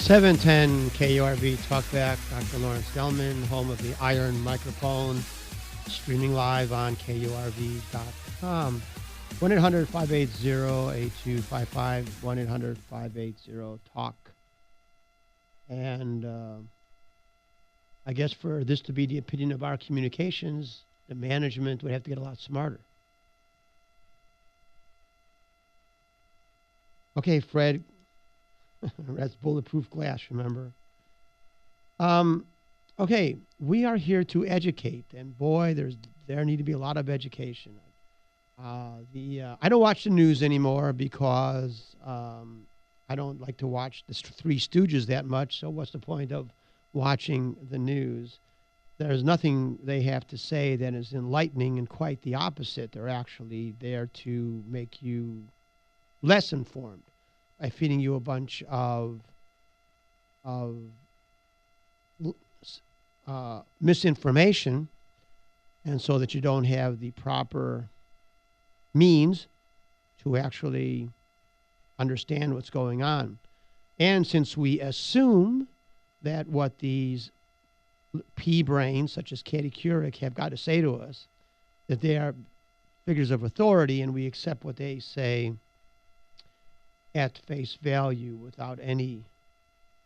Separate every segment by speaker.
Speaker 1: 710 KURV Talkback, Dr. Lawrence Gelman, home of the Iron Microphone, streaming live on KURV.com. 1-800-580-8255, 1-800-580-TALK. And I guess for this to be the opinion of our communications, the management would have to get a lot smarter. Okay, Fred. That's bulletproof glass, remember? Okay, we are here to educate, and boy, there need to be a lot of education. I don't watch the news anymore because I don't like to watch the Three Stooges that much, so what's the point of watching the news? There's nothing they have to say that is enlightening, and quite the opposite. They're actually there to make you less informed by feeding you a bunch of misinformation, and so that you don't have the proper means to actually understand what's going on. And since we assume that what these pea-brains, such as Katie Couric, have got to say to us, that they are figures of authority, and we accept what they say at face value without any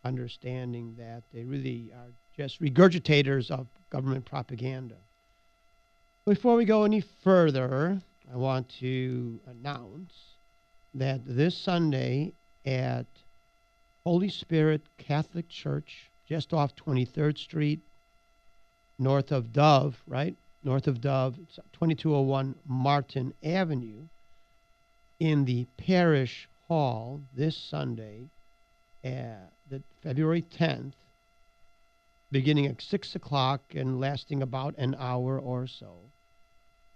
Speaker 1: understanding that they really are just regurgitators of government propaganda. Before we go any further, I want to announce that this Sunday at Holy Spirit Catholic Church, just off 23rd Street, north of Dove, right? North of Dove, 2201 Martin Avenue, in the parish hall this Sunday, the February 10th, beginning at 6 o'clock and lasting about an hour or so.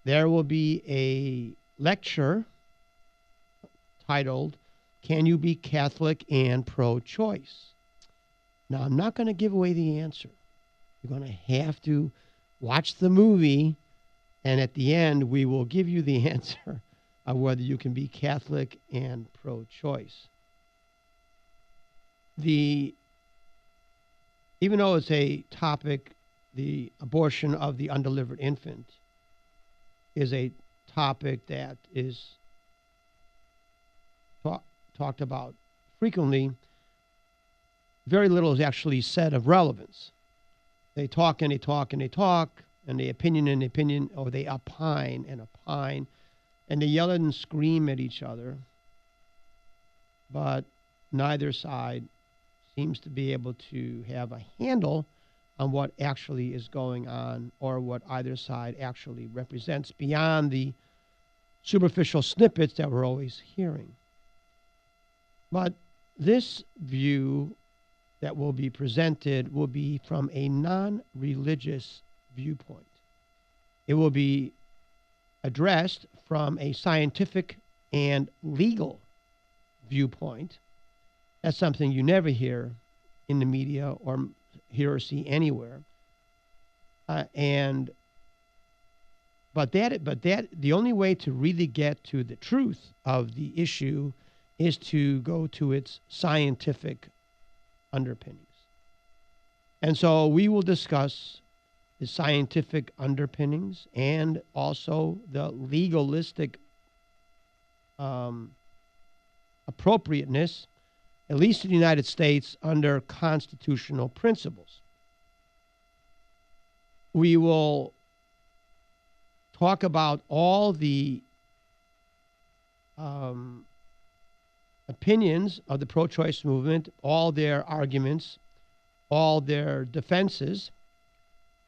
Speaker 1: There will be a lecture titled, "Can You Be Catholic and Pro-Choice?" Now, I'm not going to give away the answer. You're going to have to watch the movie, and at the end, we will give you the answer of whether you can be Catholic and pro-choice. Even though it's a topic, the abortion of the undelivered infant is a topic that is talked about frequently, very little is actually said of relevance. They talk and they talk and they talk, and they opinion and opinion, or they opine and opine, and they yell and scream at each other, but neither side seems to be able to have a handle on what actually is going on or what either side actually represents beyond the superficial snippets that we're always hearing. But this view that will be presented will be from a non-religious viewpoint. It will be addressed from a scientific and legal viewpoint. That's something you never hear in the media or hear or see anywhere. But the only way to really get to the truth of the issue is to go to its scientific underpinnings. And so we will discuss the scientific underpinnings and also the legalistic appropriateness, at least in the United States, under constitutional principles. We will talk about all the opinions of the pro-choice movement, all their arguments, all their defenses,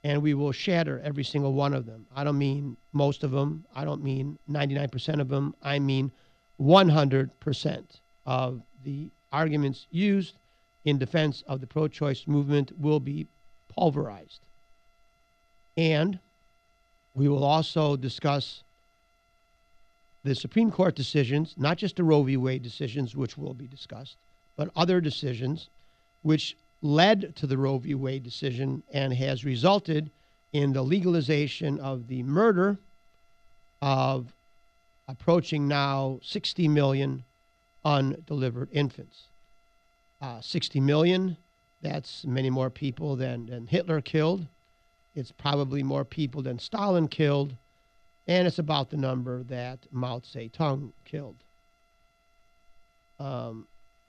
Speaker 1: and we will shatter every single one of them. I don't mean most of them. I don't mean 99% of them. I mean 100% of the arguments used in defense of the pro-choice movement will be pulverized. And we will also discuss the Supreme Court decisions, not just the Roe v. Wade decisions, which will be discussed, but other decisions which led to the Roe v. Wade decision and has resulted in the legalization of the murder of approaching now 60 million undelivered infants. 60 million. That's many more people than Hitler killed. It's probably more people than Stalin killed. And it's about the number that Mao Zedong killed.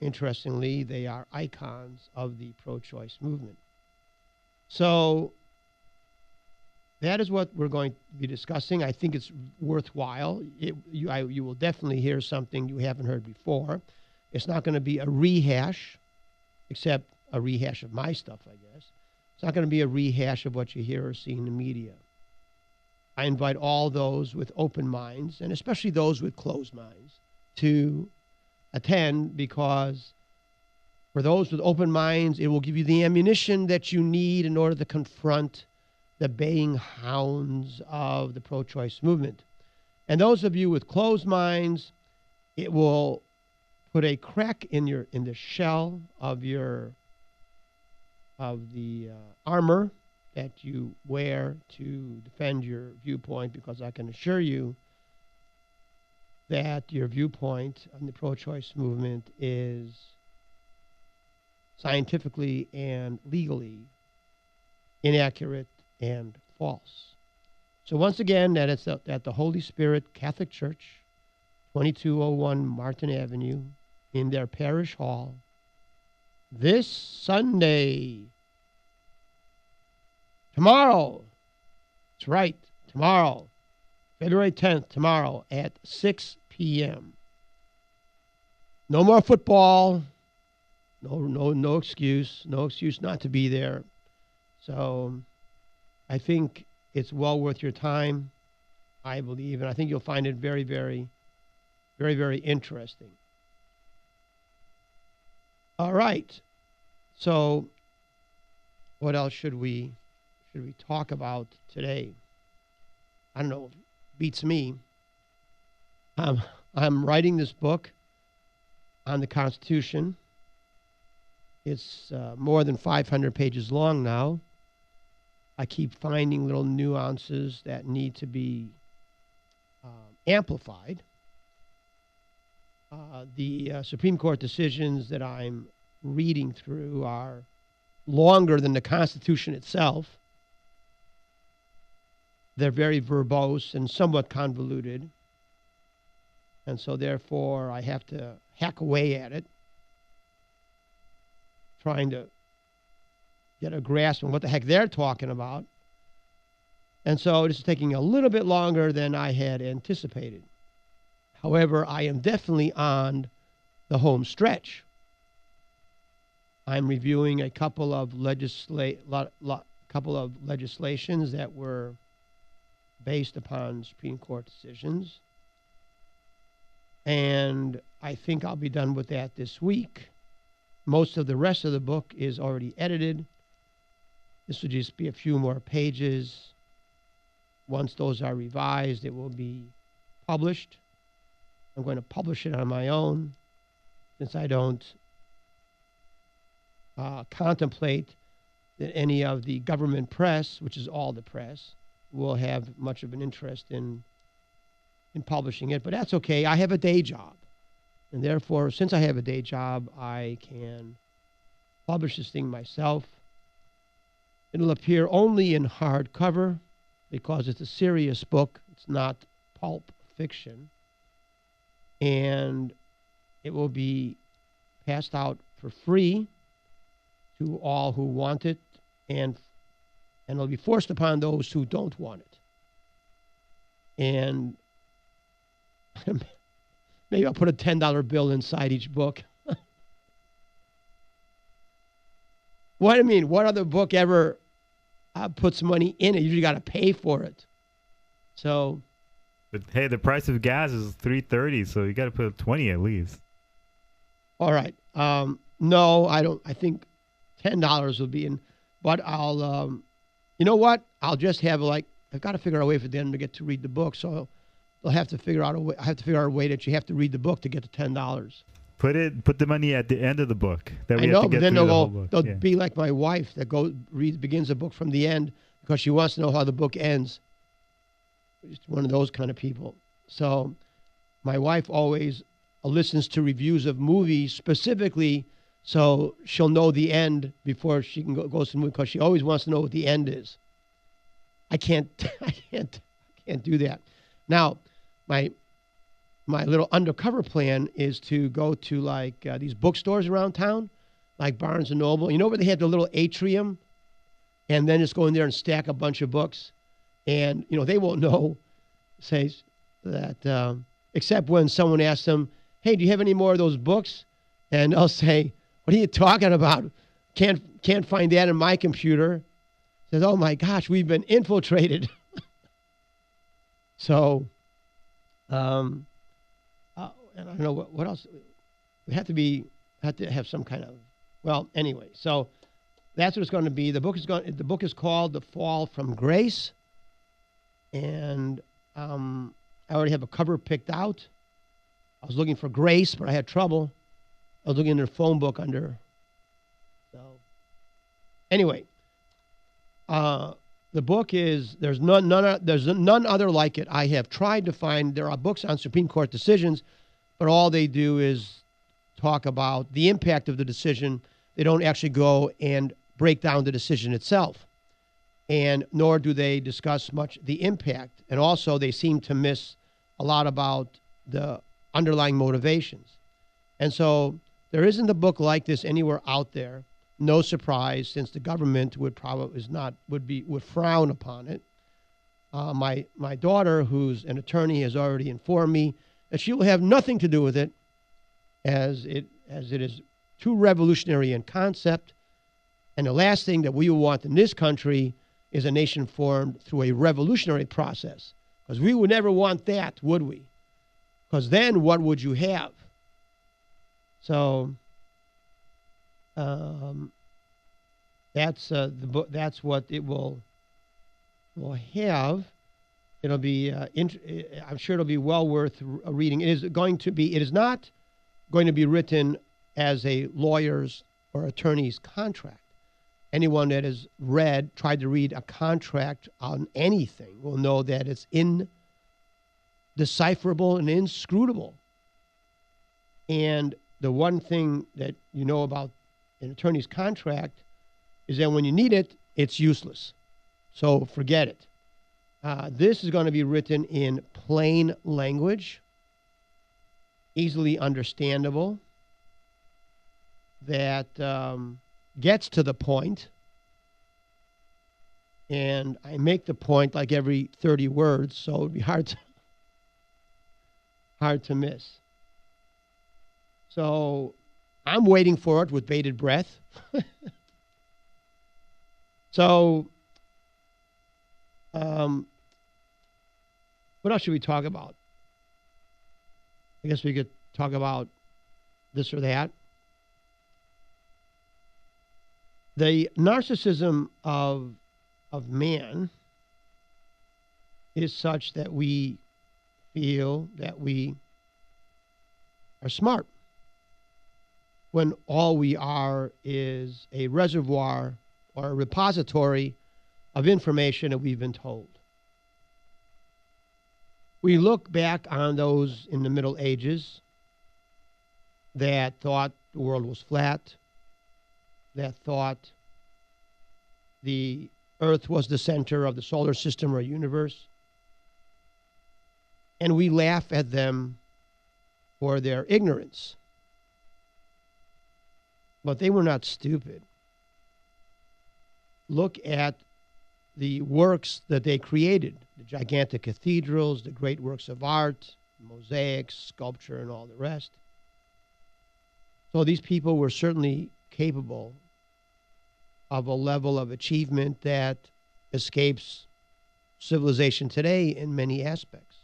Speaker 1: Interestingly, they are icons of the pro-choice movement. So that is what we're going to be discussing. I think it's worthwhile. You will definitely hear something you haven't heard before. It's not going to be a rehash, except a rehash of my stuff, I guess. It's not going to be a rehash of what you hear or see in the media. I invite all those with open minds, and especially those with closed minds, to attend, because for those with open minds, it will give you the ammunition that you need in order to confront the baying hounds of the pro-choice movement. And those of you with closed minds, it will put a crack in the shell of the armor that you wear to defend your viewpoint, because I can assure you that your viewpoint on the pro-choice movement is scientifically and legally inaccurate and false. So once again, that it's at the Holy Spirit Catholic Church, 2201 Martin Avenue, in their parish hall, this Sunday. Tomorrow. That's right. Tomorrow. February 10th, tomorrow at 6 p.m. No more football. No excuse. No excuse not to be there. So I think it's well worth your time, I believe, and I think you'll find it very, very, very, very interesting. All right. So what else should we talk about today? I don't know. Beats me. I'm writing this book on the Constitution. It's more than 500 pages long now. I keep finding little nuances that need to be amplified. The Supreme Court decisions that I'm reading through are longer than the Constitution itself. They're very verbose and somewhat convoluted. And so therefore I have to hack away at it, trying to get a grasp on what the heck they're talking about. And so this is taking a little bit longer than I had anticipated. However, I am definitely on the home stretch. I'm reviewing a couple of legislations that were based upon Supreme Court decisions. And I think I'll be done with that this week. Most of the rest of the book is already edited. This will just be a few more pages. Once those are revised, it will be published. I'm going to publish it on my own, since I don't contemplate that any of the government press, which is all the press, will have much of an interest in publishing it. But that's okay. I have a day job. And therefore, since I have a day job, I can publish this thing myself. It'll appear only in hardcover because it's a serious book. It's not pulp fiction. And it will be passed out for free to all who want it, and it'll be forced upon those who don't want it. And maybe I'll put a $10 bill inside each book. What other book ever puts money in it? You usually got to pay for it. So,
Speaker 2: but hey, the price of gas is $3.30, so you got to put $20 at least.
Speaker 1: All right. No, I don't. I think $10 will be in, but I'll. You know what? I'll just have I've got to figure out a way for them to get to read the book. So they'll have to figure out a way. I have to figure out a way that you have to read the book to get to $10.
Speaker 2: Put the money at the end of the book.
Speaker 1: I know, but then they'll be like my wife that begins a book from the end because she wants to know how the book ends. Just one of those kind of people. So my wife always listens to reviews of movies specifically So she'll know the end before she can go to the movie because she always wants to know what the end is. I can't do that. Now, my little undercover plan is to go to like these bookstores around town, like Barnes and Noble. You know where they have the little atrium, and then just go in there and stack a bunch of books, and they won't know, say that except when someone asks them, "Hey, do you have any more of those books?" And they'll say, "What are you talking about? Can't find that in my computer." Says, "Oh my gosh, we've been infiltrated." So, and I don't know what else. We have to have some kind of. Well, anyway, so that's what it's going to be. The book is called "The Fall from Grace," and I already have a cover picked out. I was looking for Grace, but I had trouble. I was looking in their phone book under. So, anyway. The book is there's none other like it. I have tried to find. There are books on Supreme Court decisions, but all they do is talk about the impact of the decision. They don't actually go and break down the decision itself, and nor do they discuss much the impact. And also, they seem to miss a lot about the underlying motivations. And so, there isn't a book like this anywhere out there. No surprise, since the government would frown upon it. My daughter, who's an attorney, has already informed me that she will have nothing to do with it, as it is too revolutionary in concept. And the last thing that we will want in this country is a nation formed through a revolutionary process, because we would never want that, would we? Because then, what would you have? So. That's the book. That's what it will have. It'll be. I'm sure it'll be well worth reading. It is not going to be written as a lawyer's or attorney's contract. Anyone that has tried to read a contract on anything will know that it's indecipherable and inscrutable. And the one thing that you know about an attorney's contract is that when you need it, it's useless. So forget it. This is going to be written in plain language, easily understandable, that gets to the point. And I make the point like every 30 words, so it would be hard to miss. So I'm waiting for it with bated breath. So, what else should we talk about? I guess we could talk about this or that. The narcissism of man is such that we feel that we are smart, when all we are is a reservoir or a repository of information that we've been told. We look back on those in the Middle Ages that thought the world was flat, that thought the Earth was the center of the solar system or universe, and we laugh at them for their ignorance. But they were not stupid. Look at the works that they created, the gigantic cathedrals, the great works of art, mosaics, sculpture, and all the rest. So these people were certainly capable of a level of achievement that escapes civilization today in many aspects.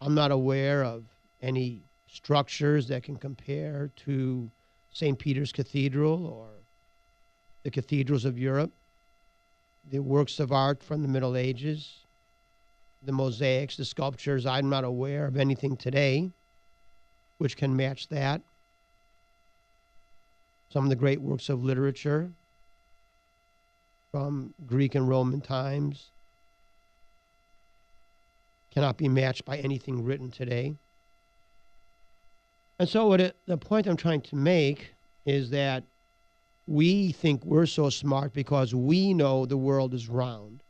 Speaker 1: I'm not aware of any structures that can compare to St. Peter's Cathedral or the cathedrals of Europe, the works of art from the Middle Ages, the mosaics, the sculptures. I'm not aware of anything today which can match that. Some of the great works of literature from Greek and Roman times cannot be matched by anything written today. And so the point I'm trying to make is that we think we're so smart because we know the world is round,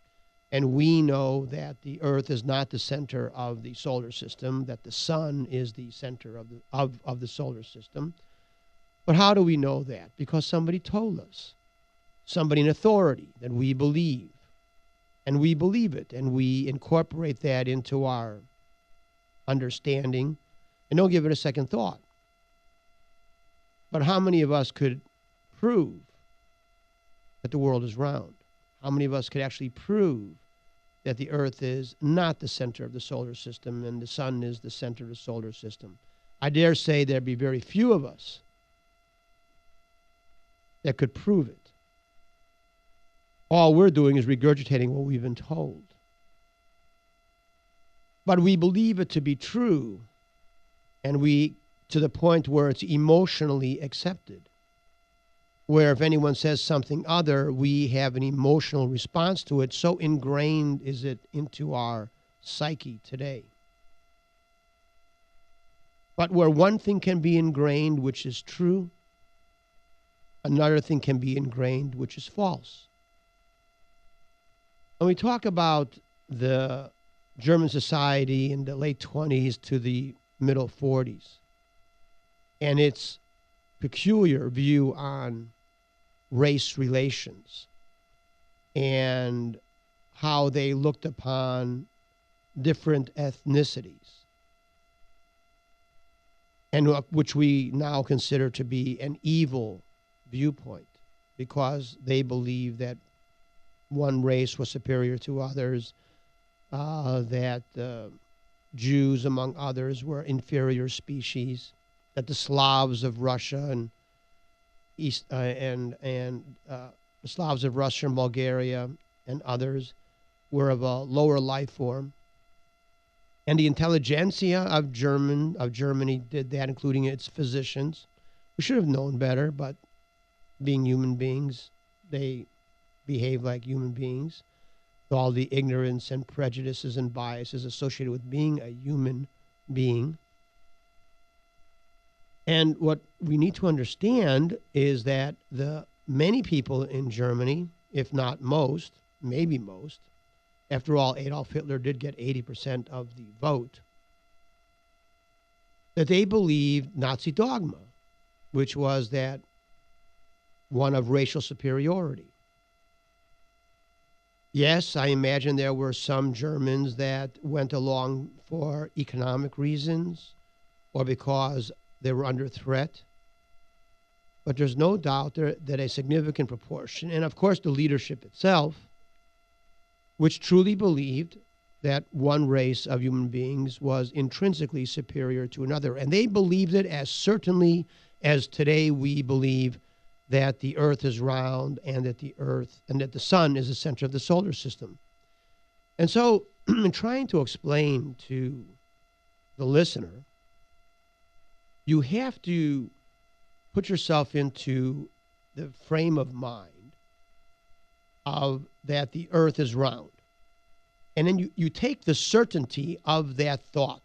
Speaker 1: and we know that the Earth is not the center of the solar system, that the sun is the center of the solar system. But how do we know that? Because somebody told us, somebody in authority that we believe. And we believe it, and we incorporate that into our understanding and don't give it a second thought. But how many of us could prove that the world is round? How many of us could actually prove that the Earth is not the center of the solar system and the sun is the center of the solar system? I dare say there'd be very few of us that could prove it. All we're doing is regurgitating what we've been told. But we believe it to be true, and we, to the point where it's emotionally accepted, where if anyone says something other, we have an emotional response to it. So ingrained is it into our psyche today. But where one thing can be ingrained, which is true, another thing can be ingrained, which is false. When we talk about the German society in the late 20s to the middle 40s and its peculiar view on race relations and how they looked upon different ethnicities, and which we now consider to be an evil viewpoint because they believe that one race was superior to others, that Jews, among others, were inferior species, that the Slavs of Russia and the Slavs of Russia and Bulgaria and others were of a lower life form. And the intelligentsia of Germany did that, including its physicians. We should have known better, but being human beings, they behave like human beings, with all the ignorance and prejudices and biases associated with being a human being. And what we need to understand is that the many people in Germany, if not most, maybe most, after all, Adolf Hitler did get 80% of the vote, that they believed Nazi dogma, which was that one of racial superiority. Yes, I imagine there were some Germans that went along for economic reasons or because they were under threat. But there's no doubt that a significant proportion, and of course the leadership itself, which truly believed that one race of human beings was intrinsically superior to another. And they believed it as certainly as today we believe that the earth is round and that the sun is the center of the solar system. And so in trying to explain to the listener, you have to put yourself into the frame of mind of that the earth is round. And then you take the certainty of that thought.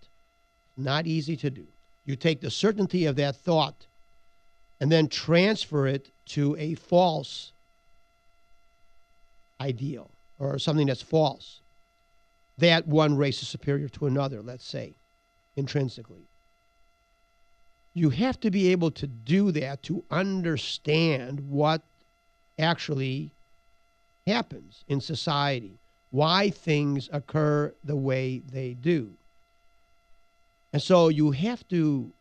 Speaker 1: Not easy to do. You take the certainty of that thought and then transfer it to a false ideal or something that's false. That one race is superior to another, let's say, intrinsically. You have to be able to do that to understand what actually happens in society, why things occur the way they do. And so you have to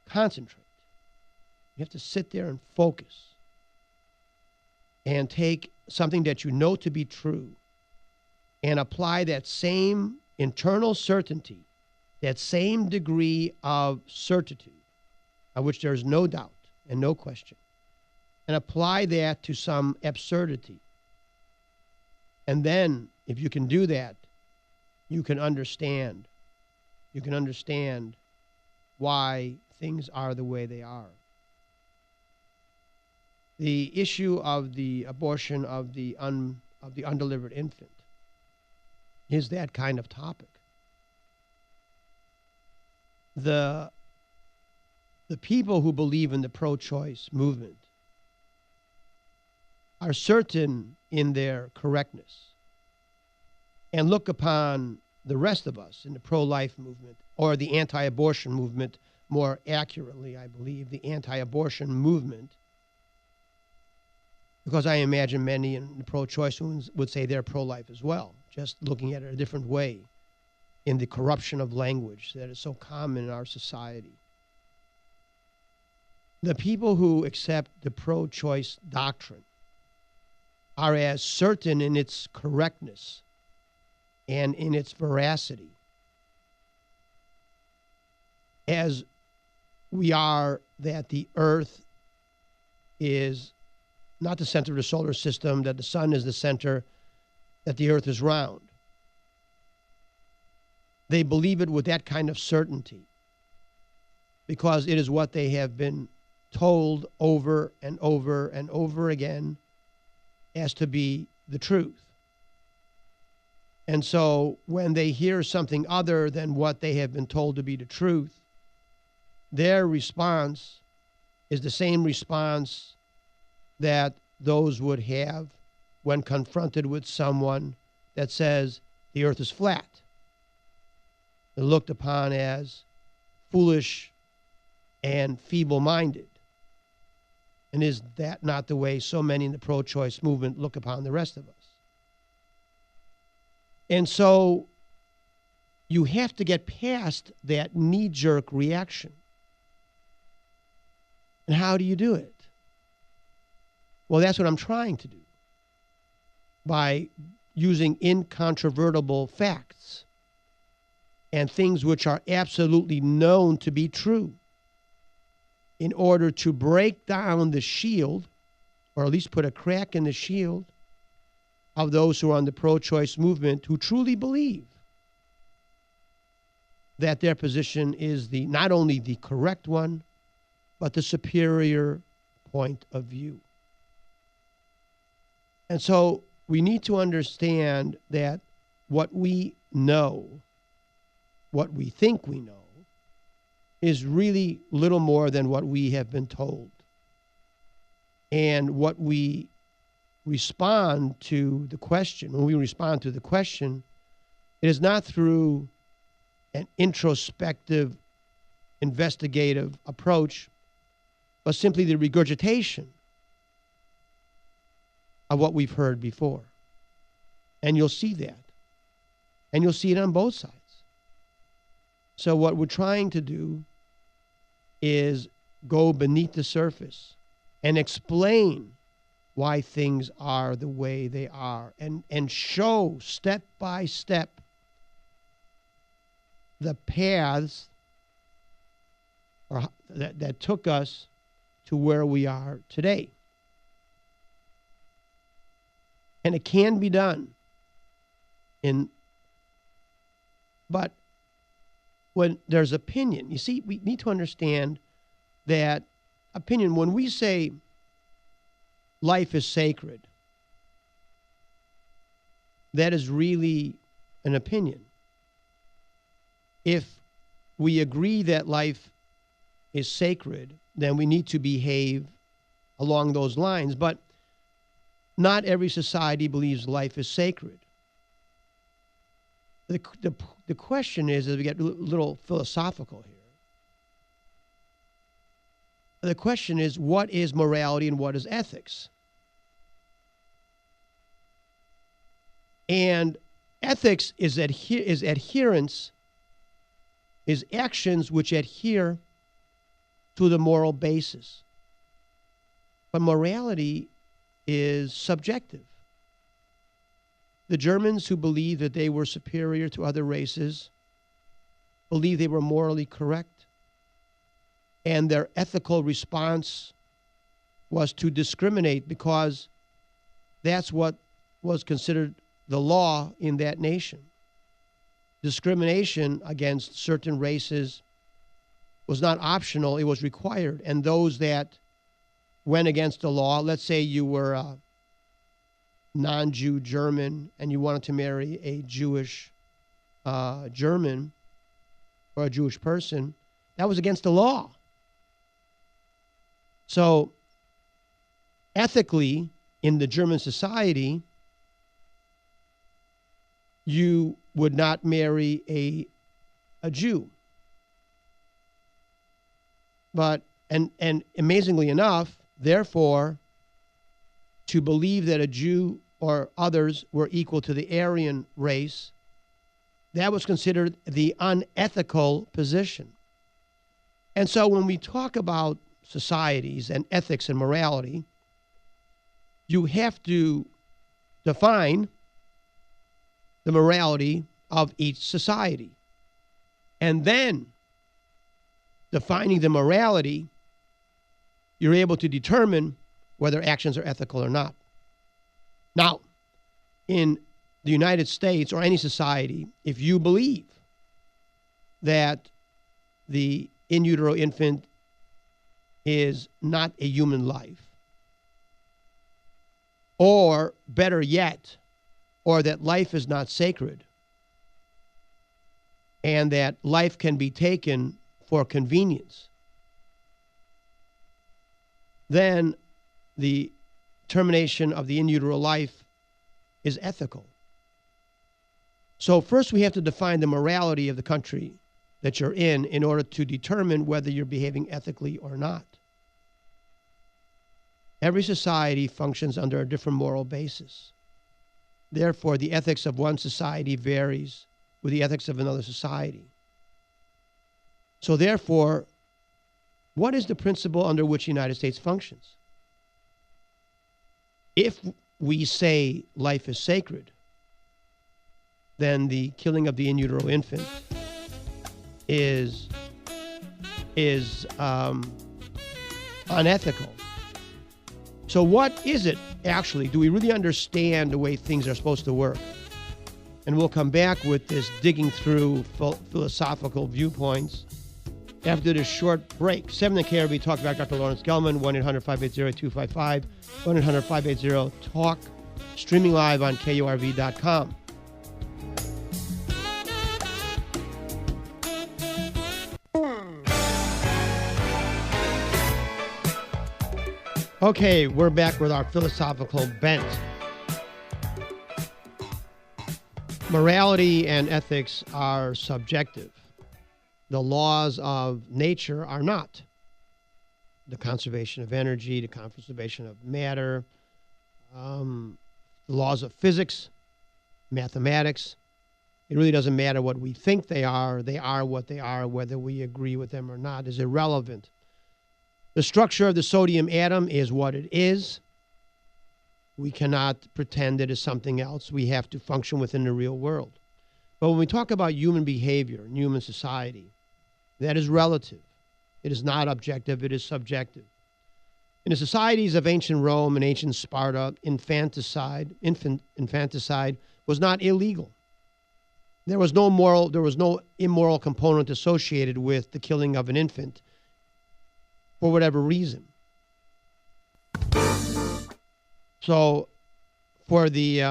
Speaker 1: concentrate. You have to sit there and focus and take something that you know to be true and apply that same internal certainty, that same degree of certitude, of which there is no doubt and no question, and apply that to some absurdity. And then, if you can do that, you can understand. You can understand why things are the way they are. The issue of the abortion of the undelivered infant is that kind of topic. The the people who believe in the pro-choice movement are certain in their correctness and look upon the rest of us in the pro-life movement, or the anti-abortion movement, more accurately, I believe, the anti-abortion movement, because I imagine many in the pro-choice ones would say they're pro-life as well, just looking at it a different way in the corruption of language that is so common in our society. The people who accept the pro-choice doctrine are as certain in its correctness and in its veracity as we are that the earth is not the center of the solar system, that the sun is the center, that the earth is round. They believe it with that kind of certainty because it is what they have been told over and over and over again as to be the truth. And so when they hear something other than what they have been told to be the truth, their response is the same response that those would have when confronted with someone that says the earth is flat. They're looked upon as foolish and feeble-minded. And is that not the way so many in the pro-choice movement look upon the rest of us? And so you have to get past that knee-jerk reaction. And how do you do it? Well, that's what I'm trying to do by using incontrovertible facts and things which are absolutely known to be true in order to break down the shield, or at least put a crack in the shield, of those who are on the pro-choice movement who truly believe that their position is not only the correct one, but the superior point of view. And so we need to understand that what we know, what we think we know, is really little more than what we have been told. And what we respond to the question, when we respond to the question, it is not through an introspective, investigative approach, but simply the regurgitation of what we've heard before. And you'll see that. And you'll see it on both sides. So what we're trying to do is go beneath the surface and explain why things are the way they are, and show step by step the paths that took us to where we are today. And it can be done. But when there's opinion, you see, we need to understand that opinion, when we say life is sacred, that is really an opinion. If we agree that life is sacred, then we need to behave along those lines. But not every society believes life is sacred. The question is, as we get a little philosophical here, the question is, what is morality and what is ethics? And ethics is adherence, is actions which adhere to the moral basis. But morality is subjective. The Germans, who believed that they were superior to other races, believed they were morally correct, and their ethical response was to discriminate because that's what was considered the law in that nation. Discrimination against certain races was not optional, it was required. And those that went against the law, let's say you were a non-Jew German and you wanted to marry a Jewish German or a Jewish person, that was against the law. So ethically, in the German society, you would not marry a Jew. But, and amazingly enough, therefore, to believe that a Jew or others were equal to the Aryan race, that was considered the unethical position. And so when we talk about societies and ethics and morality, you have to define the morality of each society. And then, defining the morality, you're able to determine whether actions are ethical or not. Now, in the United States or any society, if you believe that the in utero infant is not a human life, or better yet, or that life is not sacred, and that life can be taken for convenience, then the termination of the in utero life is ethical. So first we have to define the morality of the country that you're in order to determine whether you're behaving ethically or not. Every society functions under a different moral basis. Therefore, the ethics of one society varies with the ethics of another society. So therefore, what is the principle under which the United States functions? If we say life is sacred, then the killing of the in utero infant is unethical. So what is it actually? Do we really understand the way things are supposed to work? And we'll come back with this digging through philosophical viewpoints after this short break. 7 in the KRB Talkback, Dr. Lawrence Gelman, 1-800-580-8255, 1-800-580-TALK, streaming live on KURV.com. Okay, we're back with our philosophical bent. Morality and ethics are subjective. The laws of nature are not. The conservation of energy, the conservation of matter, the laws of physics, mathematics. It really doesn't matter what we think they are what they are. Whether we agree with them or not is irrelevant. The structure of the sodium atom is what it is. We cannot pretend it is something else. We have to function within the real world. But when we talk about human behavior and human society, that is relative. It is not objective, it is subjective. In the societies of ancient Rome and ancient Sparta, infanticide was not illegal. There was no immoral component associated with the killing of an infant for whatever reason. So it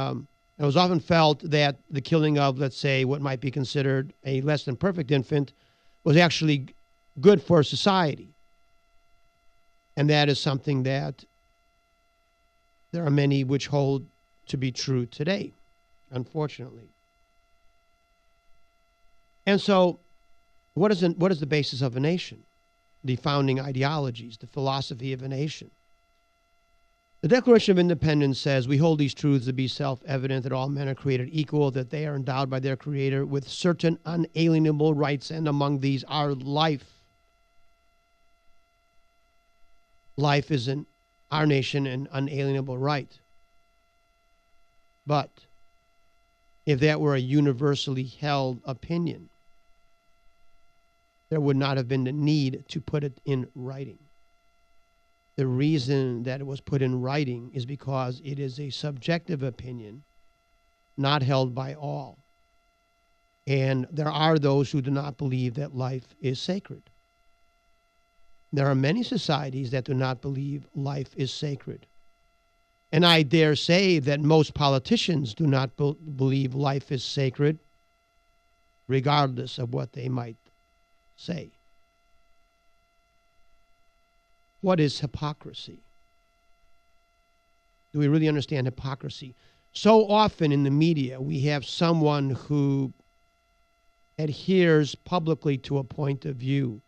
Speaker 1: was often felt that the killing of, let's say, what might be considered a less than perfect infant was actually good for society. And that is something that there are many which hold to be true today, unfortunately. And so what is the basis of a nation? The founding ideologies, the philosophy of a nation. The Declaration of Independence says, we hold these truths to be self-evident, that all men are created equal, that they are endowed by their Creator with certain unalienable rights, and among these are life. Life is in our nation an unalienable right. But if that were a universally held opinion, there would not have been the need to put it in writing. The reason that it was put in writing is because it is a subjective opinion, not held by all. And there are those who do not believe that life is sacred. There are many societies that do not believe life is sacred. And I dare say that most politicians do not believe life is sacred, regardless of what they might say. what is hypocrisy? Do we really understand hypocrisy? So often in the media, we have someone who adheres publicly to a point of view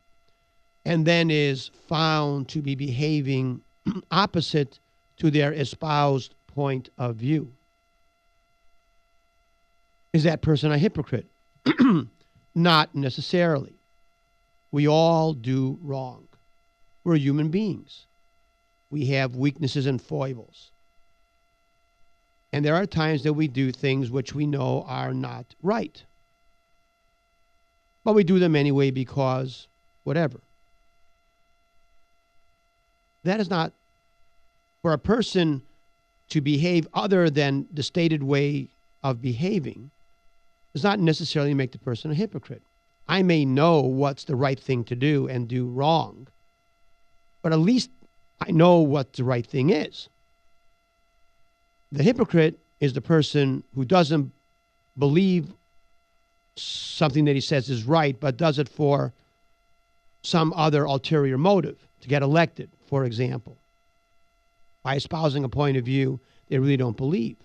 Speaker 1: and then is found to be behaving opposite to their espoused point of view. Is that person a hypocrite? Not necessarily. We all do wrong. We're human beings. We have weaknesses and foibles. And there are times that we do things which we know are not right. But we do them anyway because whatever. That is not, for a person to behave other than the stated way of behaving, does not necessarily make the person a hypocrite. I may know what's the right thing to do and do wrong, but at least I know what the right thing is. The hypocrite is the person who doesn't believe something that he says is right, but does it for some other ulterior motive, to get elected, for example, by espousing a point of view they really don't believe.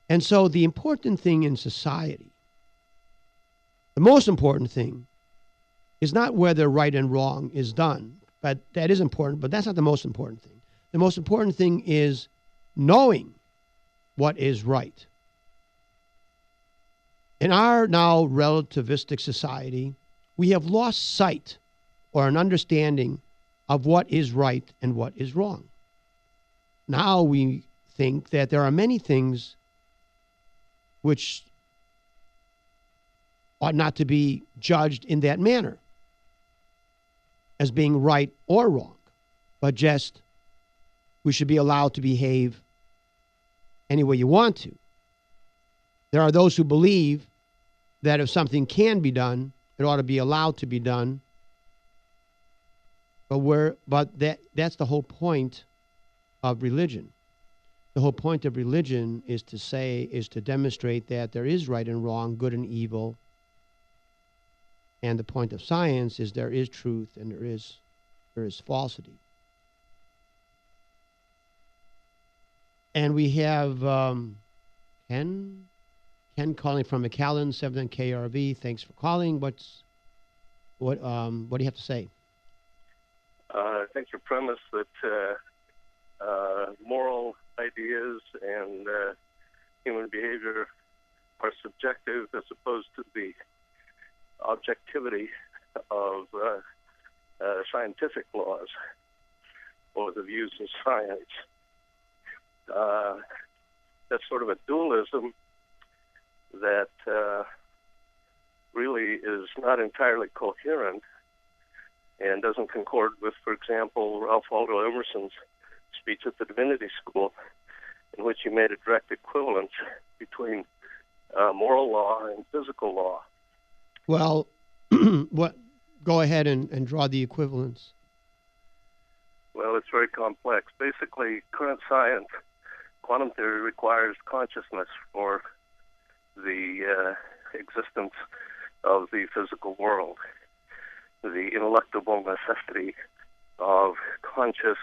Speaker 1: And so the important thing in society, the most important thing, is not whether right and wrong is done, but that is important, but that's not the most important thing. The most important thing is knowing what is right. In our now relativistic society, we have lost sight or an understanding of what is right and what is wrong. Now we think that there are many things which ought not to be judged in that manner as being right or wrong, but just we should be allowed to behave any way you want to. There are those who believe that if something can be done, it ought to be allowed to be done. But that's the whole point of religion. The whole point of religion is to demonstrate that there is right and wrong, good and evil. And the point of science is there is truth and there is falsity. And we have Ken calling from McAllen, 7 KRV. Thanks for calling. What do you have to say?
Speaker 3: I think your premise that moral ideas and human behavior are subjective as opposed to the objectivity of scientific laws or the views of science. That's sort of a dualism that really is not entirely coherent and doesn't concord with, for example, Ralph Waldo Emerson's speech at the Divinity School, in which he made a direct equivalence between moral law and physical law.
Speaker 1: Well, go ahead and draw the equivalence.
Speaker 3: Well, it's very complex. Basically, current science, quantum theory requires consciousness for the existence of the physical world. The ineluctable necessity of conscious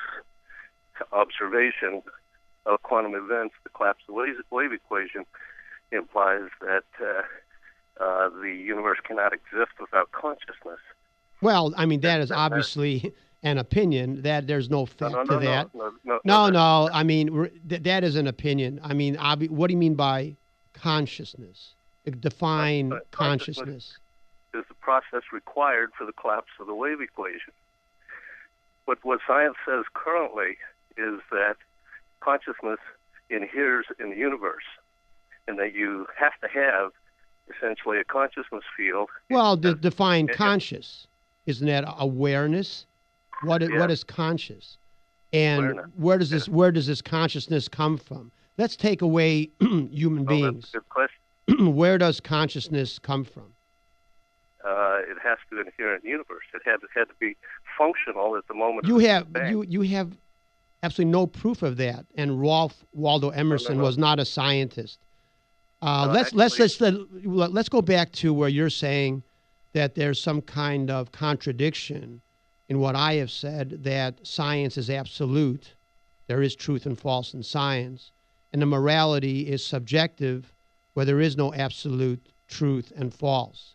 Speaker 3: observation of quantum events, the collapse of the wave equation, implies that the universe cannot exist without consciousness.
Speaker 1: Well, I mean, that is obviously an opinion. That there's no fact to that. No. I mean, that is an opinion. I mean, what do you mean by consciousness? Define consciousness.
Speaker 3: Is the process required for the collapse of the wave equation. But what science says currently is that consciousness inheres in the universe, and that you have to have essentially a consciousness field.
Speaker 1: Well, define conscious. Isn't that awareness? What is conscious? And awareness. Where does this consciousness come from? Let's take away human beings.
Speaker 3: That's a good question.
Speaker 1: Where does consciousness come from?
Speaker 3: It has to inhere in the universe. It had to be functional at the moment.
Speaker 1: You have absolutely no proof of that. And Ralph Waldo Emerson was not a scientist. Let's go back to where you're saying that there's some kind of contradiction in what I have said, that science is absolute. There is truth and false in science. And the morality is subjective, where there is no absolute truth and false.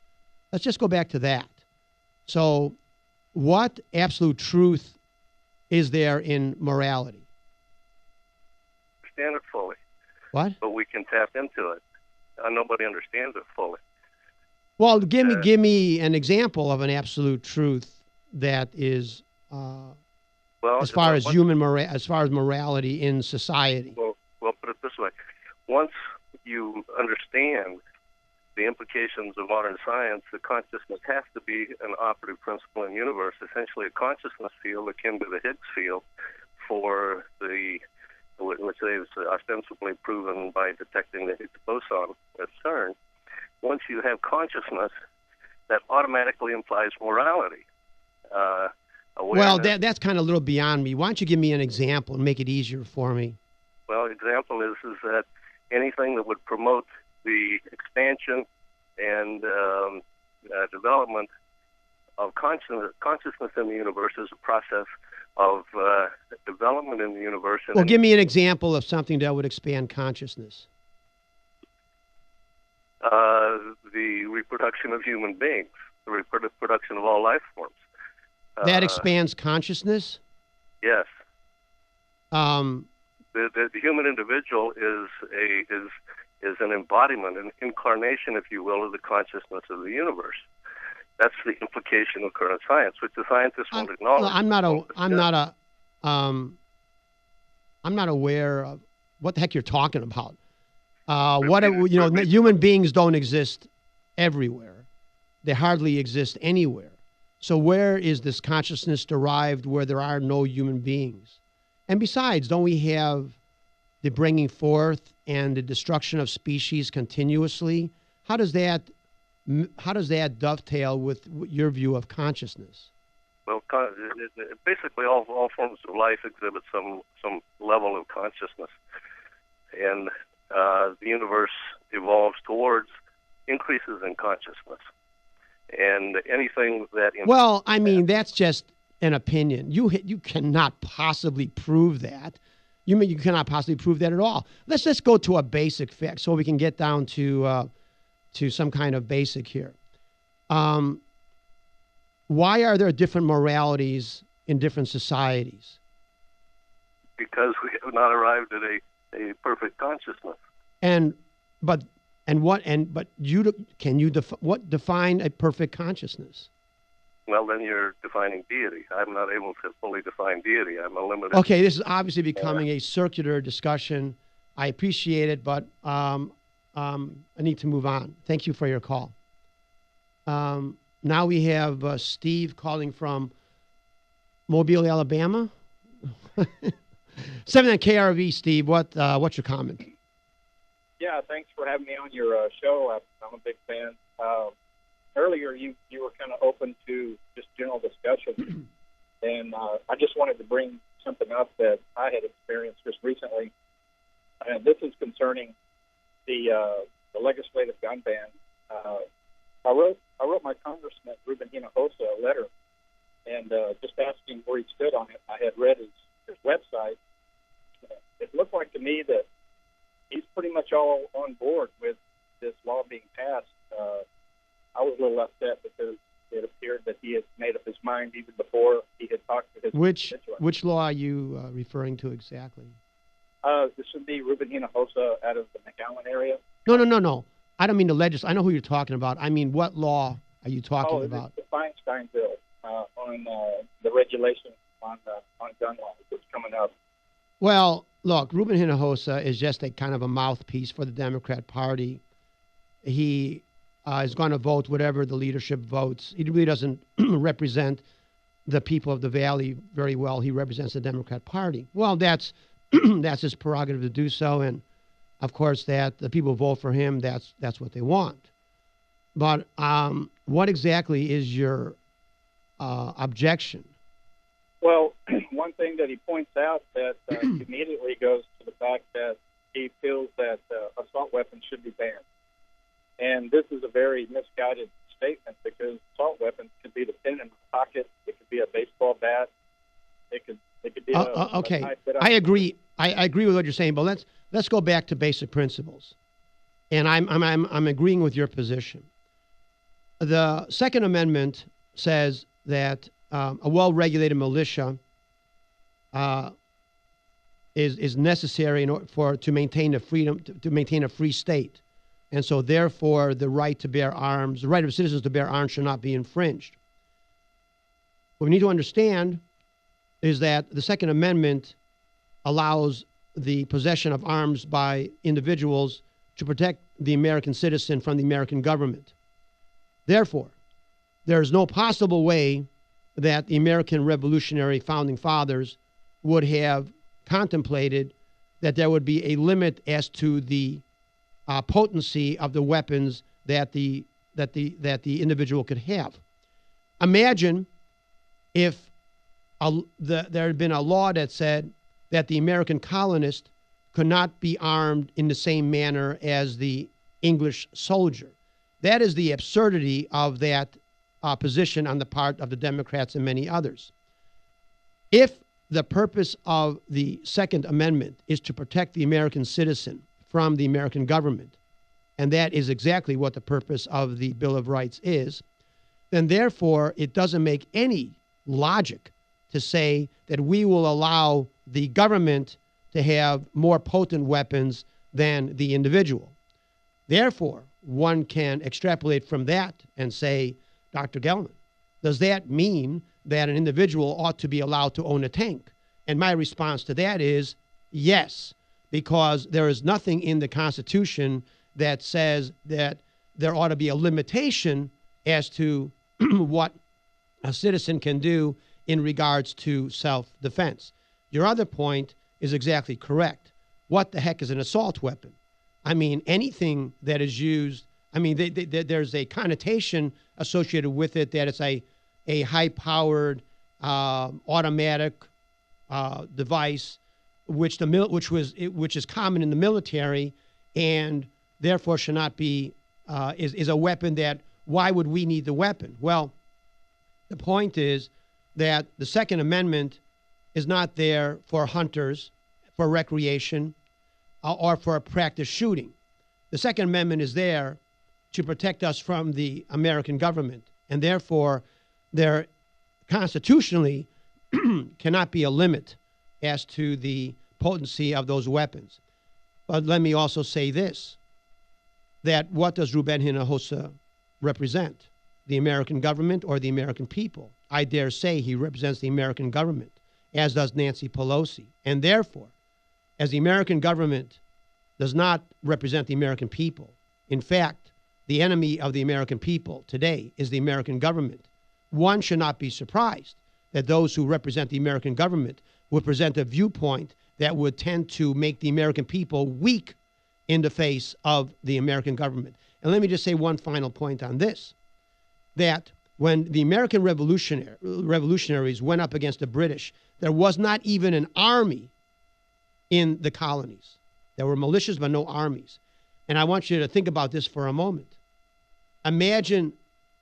Speaker 1: Let's just go back to that. So what absolute truth is there in morality?
Speaker 3: Understand it fully.
Speaker 1: What?
Speaker 3: But we can tap into it. Nobody understands it fully.
Speaker 1: Well, give me an example of an absolute truth that is as far as morality in society.
Speaker 3: Well, put it this way: once you understand the implications of modern science, the consciousness has to be an operative principle in the universe, essentially a consciousness field akin to the Higgs field for which they've ostensibly proven by detecting the Higgs boson at CERN. Once you have consciousness, that automatically implies morality.
Speaker 1: Well, that's kind of a little beyond me. Why don't you give me an example and make it easier for me?
Speaker 3: Well, example is that anything that would promote the expansion and development of consciousness in the universe is a process of development in the universe.
Speaker 1: Well, give me an example of something that would expand consciousness.
Speaker 3: The reproduction of human beings, the reproduction of all life forms.
Speaker 1: That expands consciousness?
Speaker 3: Yes. The human individual is an embodiment, an incarnation, if you will, of the consciousness of the universe. That's the implication of current science, which the scientists won't acknowledge.
Speaker 1: I'm not aware of what the heck you're talking about. Human beings don't exist everywhere. They hardly exist anywhere. So where is this consciousness derived where there are no human beings? And besides, don't we have the bringing forth and the destruction of species continuously? How does that dovetail with your view of consciousness?
Speaker 3: Well, basically all forms of life exhibit some level of consciousness. And the universe evolves towards increases in consciousness. And anything that...
Speaker 1: Well, I mean, that's just an opinion. You cannot possibly prove that. You cannot possibly prove that at all. Let's just go to a basic fact so we can get down to some kind of basic here. Why are there different moralities in different societies?
Speaker 3: Because we have not arrived at a perfect consciousness. What define a perfect consciousness?
Speaker 1: Well,
Speaker 3: then you're defining deity. I'm not able to fully define deity. I'm a limited.
Speaker 1: Okay, this is obviously becoming a circular discussion. I appreciate it, but I need to move on. Thank you for your call. Now we have Steve calling from Mobile, Alabama. 7 on KRV, Steve. What's your comment?
Speaker 4: Yeah, thanks for having me on your show. I'm a big fan. Earlier, you were kind of open to just general discussion, and I just wanted to bring something up that I had experienced just recently, and this is concerning the legislative gun ban. I wrote my Congressman Ruben Hinojosa a letter, and just asking where he stood on it. I had read his website. It looked like to me that he's pretty much all on board with this law being passed. I was a little upset because it appeared that he had made up his mind even before he had talked to his constituents.
Speaker 1: Which law are you referring to exactly?
Speaker 4: This would be Ruben Hinojosa out of the McAllen area.
Speaker 1: No. I don't mean the legislature. I know who you're talking about. I mean, what law are you talking about?
Speaker 4: The Feinstein bill on the regulation on gun laws that's coming up.
Speaker 1: Well, look, Ruben Hinojosa is just a kind of a mouthpiece for the Democrat Party. He is going to vote whatever the leadership votes. He really doesn't represent the people of the Valley very well. He represents the Democrat Party. Well, that's that's his prerogative to do so, and of course that the people vote for him. That's what they want. But what exactly is your objection?
Speaker 4: Well, one thing that he points out that immediately goes to the fact that he feels that assault weapons should be banned. And this is a very misguided statement because assault weapons could be the pin in the pocket, it could be a baseball
Speaker 1: Okay, I agree. I agree with what you're saying, but let's go back to basic principles. And I'm agreeing with your position. The Second Amendment says that a well-regulated militia is necessary in order to maintain a freedom to maintain a free state, and so therefore the right to bear arms, the right of citizens to bear arms, should not be infringed. What we need to understand is that the Second Amendment allows the possession of arms by individuals to protect the American citizen from the American government. Therefore, there is no possible way that the American Revolutionary Founding Fathers would have contemplated that there would be a limit as to the potency of the weapons that the individual could have. Imagine if there had been a law that said that the American colonist could not be armed in the same manner as the English soldier. That is the absurdity of that position on the part of the Democrats and many others. If the purpose of the Second Amendment is to protect the American citizen from the American government, and that is exactly what the purpose of the Bill of Rights is, then therefore it doesn't make any logic to say that we will allow the government to have more potent weapons than the individual. Therefore, one can extrapolate from that and say, Dr. Gelman, does that mean that an individual ought to be allowed to own a tank? And my response to that is yes, because there is nothing in the Constitution that says that there ought to be a limitation as to what a citizen can do in regards to self-defense. Your other point is exactly correct. What the heck is an assault weapon? I mean, anything that is used, I mean, there's a connotation associated with it that it's a high-powered automatic device, which is common in the military, and therefore should not be is a weapon that. Why would we need the weapon? Well, the point is that the Second Amendment is not there for hunters, for recreation, or for a practice shooting. The Second Amendment is there to protect us from the American government, and therefore there constitutionally cannot be a limit as to the potency of those weapons. But let me also say this, that what does Ruben Hinojosa represent? The American government or the American people? I dare say he represents the American government, as does Nancy Pelosi. And therefore, as the American government does not represent the American people, in fact, the enemy of the American people today is the American government, one should not be surprised that those who represent the American government would present a viewpoint that would tend to make the American people weak in the face of the American government. And let me just say one final point on this, that when the American revolutionaries went up against the British, there was not even an army in the colonies. There were militias, but no armies. And I want you to think about this for a moment. Imagine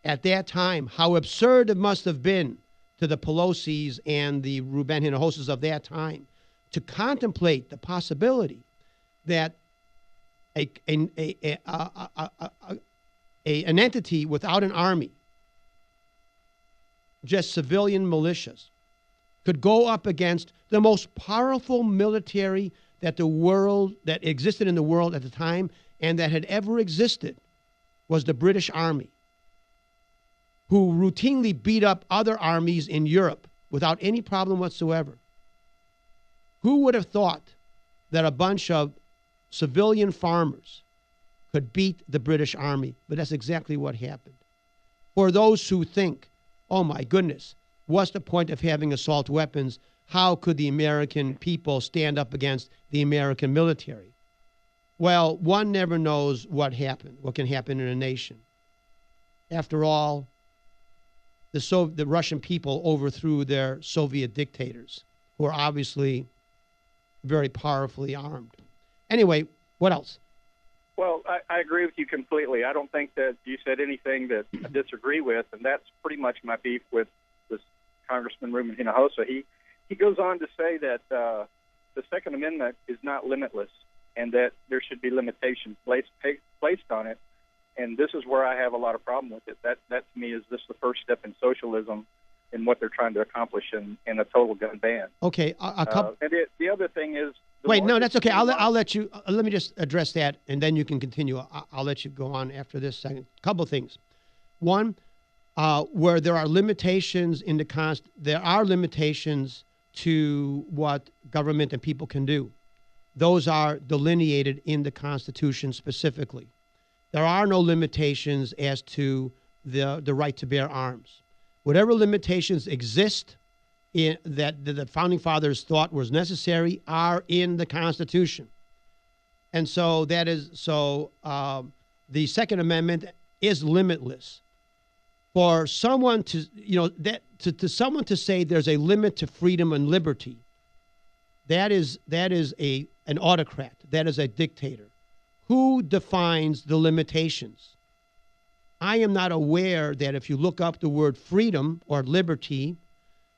Speaker 1: at that time how absurd it must have been to the Pelosi's and the Ruben Hinojosas of that time to contemplate the possibility that an entity without an army, just civilian militias, could go up against the most powerful military that existed in the world at the time and that had ever existed, was the British Army, who routinely beat up other armies in Europe without any problem whatsoever. Who would have thought that a bunch of civilian farmers could beat the British Army? But that's exactly what happened. For those who think, oh my goodness, what's the point of having assault weapons? How could the American people stand up against the American military? Well, one never knows what can happen in a nation. After all, the Russian people overthrew their Soviet dictators, who are obviously very powerfully armed. Anyway, what else?
Speaker 4: Well, I agree with you completely. I don't think that you said anything that I disagree with, and that's pretty much my beef with this Congressman Ruben Hinojosa. he goes on to say that the Second Amendment is not limitless, and that there should be limitations placed on it. And this is where I have a lot of problem with it. That to me is just the first step in socialism, in what they're trying to accomplish in a total gun ban.
Speaker 1: Okay, a couple.
Speaker 4: And the other thing is.
Speaker 1: Wait, no, that's okay. I'll let you. Let me just address that, and then you can continue. I'll let you go on after this second. Couple things. One, where there are limitations in the there are limitations to what government and people can do. Those are delineated in the Constitution specifically. There are no limitations as to the right to bear arms. Whatever limitations exist in that the Founding Fathers thought was necessary are in the Constitution. And so that is, the Second Amendment is limitless. For someone to, to someone to say there's a limit to freedom and liberty, that is an autocrat. That is a dictator. Who defines the limitations? I am not aware that if you look up the word freedom or liberty,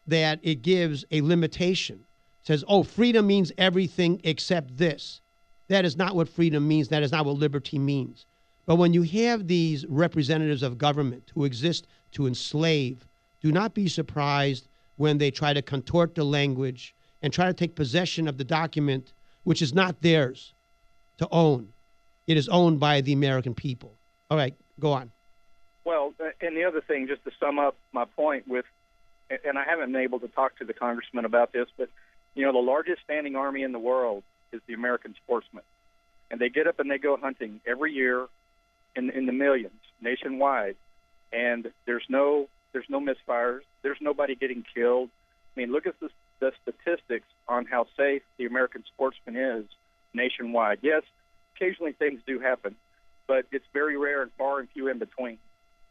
Speaker 1: that it gives a limitation. It says, oh, freedom means everything except this. That is not what freedom means. That is not what liberty means. But when you have these representatives of government who exist to enslave, do not be surprised when they try to contort the language and try to take possession of the document, which is not theirs to own. It is owned by the American people. All right, go on.
Speaker 4: Well, and the other thing, just to sum up my point with, and I haven't been able to talk to the congressman about this, but, the largest standing army in the world is the American sportsmen. And they get up and they go hunting every year in the millions nationwide. And there's no misfires. There's nobody getting killed. I mean, look at the statistics on how safe the American sportsman is nationwide. Yes, occasionally things do happen, but it's very rare and far and few in between.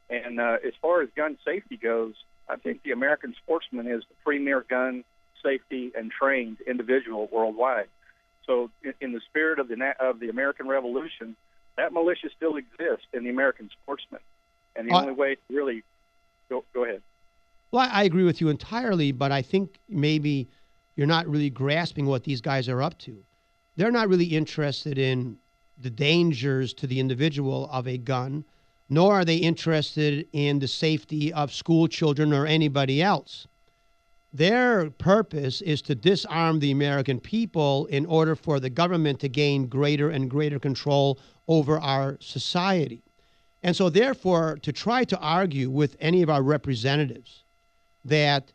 Speaker 4: And as far as gun safety goes, I think the American sportsman is the premier gun safety and trained individual worldwide. So in the spirit of the American Revolution, that militia still exists in the American sportsman. And the only way to really go ahead.
Speaker 1: Well, I agree with you entirely, but I think maybe you're not really grasping what these guys are up to. They're not really interested in the dangers to the individual of a gun, nor are they interested in the safety of school children or anybody else. Their purpose is to disarm the American people in order for the government to gain greater and greater control over our society. And so therefore, to try to argue with any of our representatives that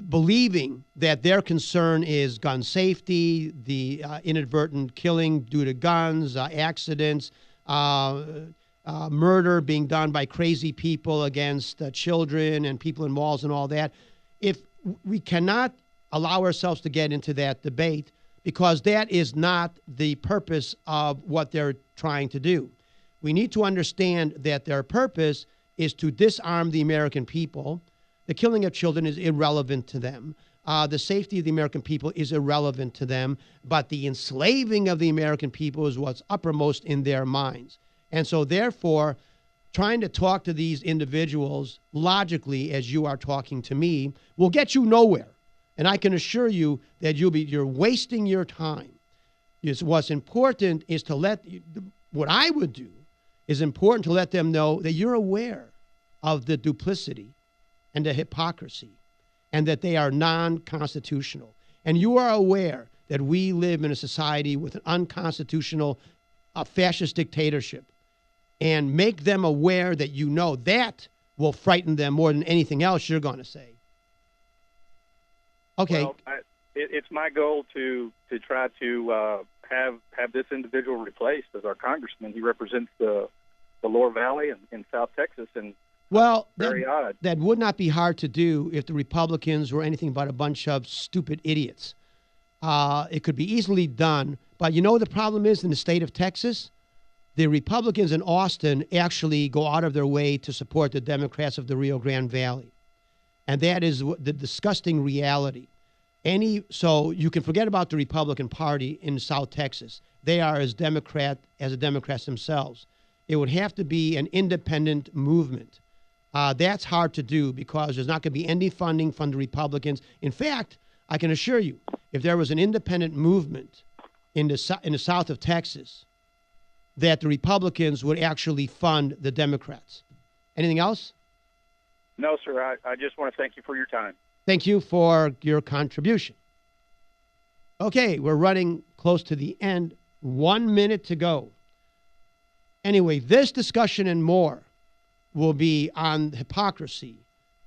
Speaker 1: believing that their concern is gun safety, the inadvertent killing due to guns, accidents, murder being done by crazy people against children and people in malls and all that, if we cannot allow ourselves to get into that debate, because that is not the purpose of what they're trying to do. We need to understand that their purpose is to disarm the American people. The killing of children is irrelevant to them. The safety of the American people is irrelevant to them, but the enslaving of the American people is what's uppermost in their minds. And so therefore, trying to talk to these individuals logically, as you are talking to me, will get you nowhere. And I can assure you that you're wasting your time. What's important is what I would do is important to let them know that you're aware of the duplicity and the hypocrisy, and that they are non-constitutional. And you are aware that we live in a society with an unconstitutional fascist dictatorship. And make them aware that that will frighten them more than anything else you're going to say. Okay.
Speaker 4: Well, it's my goal to try to have this individual replaced as our congressman. He represents the Lower Valley in South Texas, and
Speaker 1: well,
Speaker 4: very odd.
Speaker 1: That would not be hard to do if the Republicans were anything but a bunch of stupid idiots. It could be easily done, but the problem is in the state of Texas, the Republicans in Austin actually go out of their way to support the Democrats of the Rio Grande Valley. And that is the disgusting reality. So you can forget about the Republican Party in South Texas. They are as Democrat as the Democrats themselves. It would have to be an independent movement. That's hard to do because there's not going to be any funding from the Republicans. In fact, I can assure you, if there was an independent movement in the south of Texas, that the Republicans would actually fund the Democrats. Anything else?
Speaker 4: No, sir. I just want to thank you for your time.
Speaker 1: Thank you for your contribution. Okay, we're running close to the end. 1 minute to go. Anyway, this discussion and more will be on hypocrisy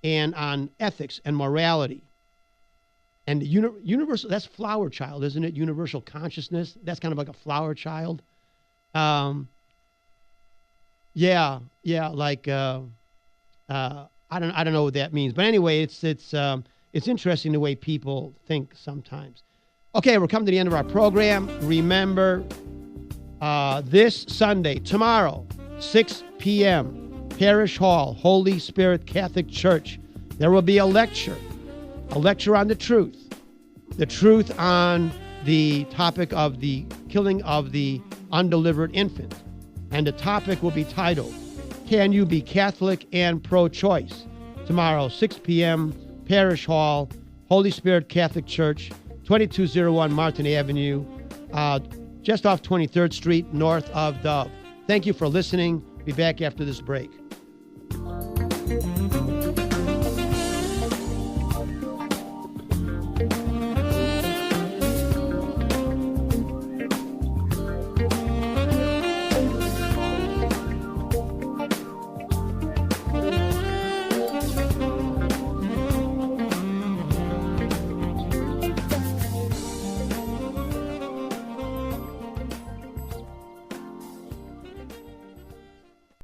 Speaker 1: and on ethics and morality. And universal, that's flower child, isn't it? Universal consciousness. That's kind of like a flower child. Yeah, like I don't know what that means. But anyway, it's interesting the way people think sometimes. Okay, we're coming to the end of our program. Remember, this Sunday, tomorrow, 6 p.m., Parish Hall, Holy Spirit Catholic Church. There will be a lecture on the truth on the topic of the killing of the undelivered infant. And the topic will be titled, Can You Be Catholic and Pro-Choice? Tomorrow, 6 p.m., Parish Hall, Holy Spirit Catholic Church, 2201 Martin Avenue, just off 23rd Street, north of Dove. Thank you for listening. Be back after this break.